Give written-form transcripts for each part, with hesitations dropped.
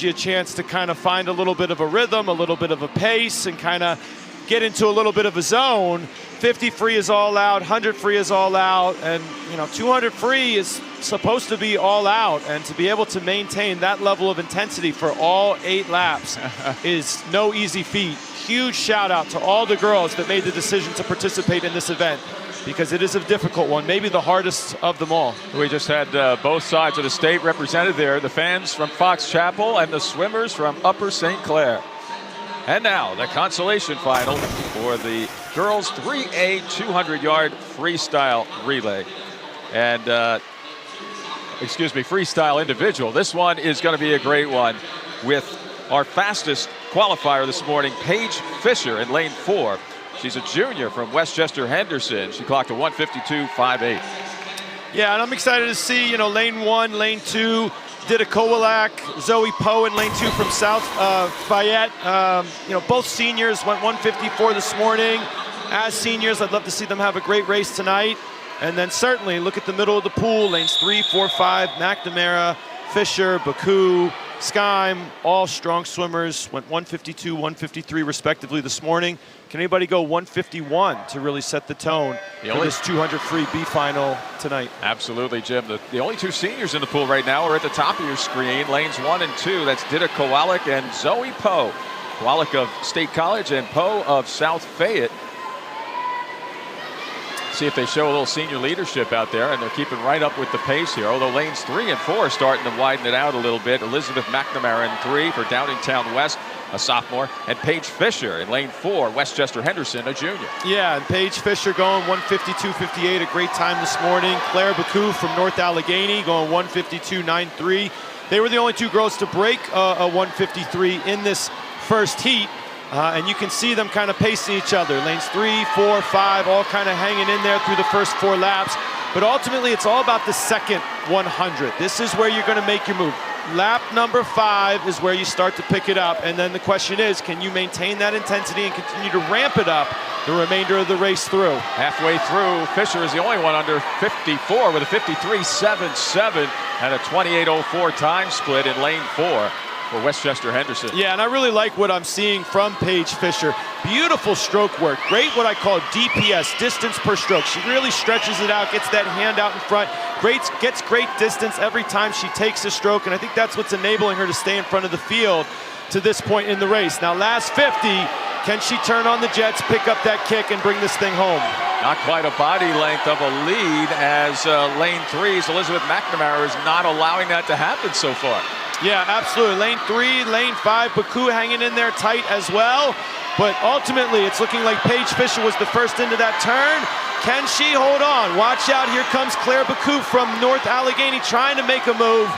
you a chance to kind of find a little bit of a rhythm, a little bit of a pace, and kind of get into a little bit of a zone. 50 free is all out, 100 free is all out, and 200 free is supposed to be all out, and to be able to maintain that level of intensity for all 8 laps is no easy feat. Huge shout out to all the girls that made the decision to participate in this event, because it is a difficult one, maybe the hardest of them all. We just had both sides of the state represented there, the fans from Fox Chapel and the swimmers from Upper St. Clair. And now the consolation final for the girls 3A 200-yard freestyle relay. And, freestyle individual. This one is going to be a great one with our fastest qualifier this morning, Paige Fisher in lane 4. She's a junior from Westchester Henderson. She clocked a 1:52.58. Yeah, and I'm excited to see, lane 1, lane 2, Dita Kowalak, Zoe Poe in lane 2 from South Fayette. Both seniors went 1:54 this morning. As seniors, I'd love to see them have a great race tonight. And then certainly look at the middle of the pool, lanes 3, 4, 5, McNamara, Fisher, Bacu, Skyme, all strong swimmers, went 1:52, 1:53 respectively this morning. Can anybody go 1:51 to really set the tone for this 200 free B final tonight? Absolutely, Jim. The only 2 seniors in the pool right now are at the top of your screen, lanes 1 and 2. That's Dita Kowalik and Zoe Poe. Kowalik of State College and Poe of South Fayette. See if they show a little senior leadership out there, and they're keeping right up with the pace here. Although lanes 3 and 4 are starting to widen it out a little bit. Elizabeth McNamara in 3 for Downingtown West, a sophomore, and Paige Fisher in lane 4, Westchester Henderson, a junior. Yeah, and Paige Fisher going 1:52.58, a great time this morning. Claire Bacu from North Allegheny going 1:52.93. They were the only 2 girls to break a 1:53 in this first heat. And you can see them kind of pacing each other. Lanes 3, 4, 5, all kind of hanging in there through the first 4 laps. But ultimately, it's all about the second 100. This is where you're going to make your move. Lap number 5 is where you start to pick it up. And then the question is, can you maintain that intensity and continue to ramp it up the remainder of the race through? Halfway through, Fisher is the only one under 54 with a 53.77 and a 28.04 time split in lane 4. For Westchester Henderson. Yeah, and I really like what I'm seeing from Paige Fisher. Beautiful stroke work. Great what I call DPS, distance per stroke. She really stretches it out, gets that hand out in front, gets great distance every time she takes a stroke, and I think that's what's enabling her to stay in front of the field to this point in the race. Now, last 50, can she turn on the jets, pick up that kick, and bring this thing home? Not quite a body length of a lead, as lane 3's Elizabeth McNamara is not allowing that to happen so far. Yeah, absolutely. Lane 3, lane 5, Bacu hanging in there tight as well. But ultimately, it's looking like Paige Fisher was the first into that turn. Can she hold on? Watch out, here comes Claire Bacu from North Allegheny trying to make a move.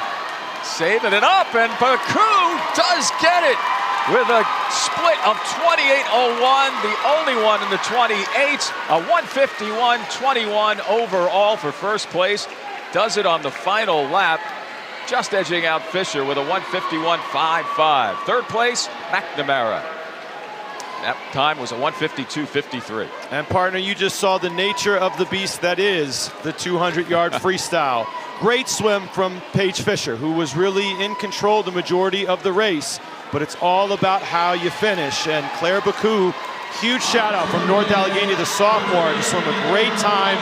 Saving it up, and Bacu does get it with a split of 28.01, the only one in the 28s, a 1:51.21 overall for first place. Does it on the final lap. Just edging out Fisher with a 1:51.55. Third place, McNamara. That time was a 1:52.53. And partner, you just saw the nature of the beast that is the 200-yard freestyle. Great swim from Paige Fisher, who was really in control the majority of the race. But it's all about how you finish. And Claire Bacu, huge shout out from North Allegheny, the sophomore, to swim a great time,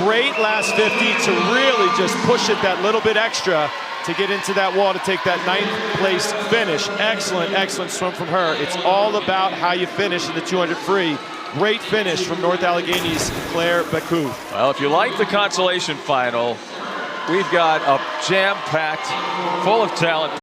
great last 50 to really just push it that little bit extra to get into that wall to take that 9th place finish. Excellent, excellent swim from her. It's all about how you finish in the 200 free. Great finish from North Allegheny's Claire Bacu. Well, if you like the consolation final, we've got a jam-packed, full of talent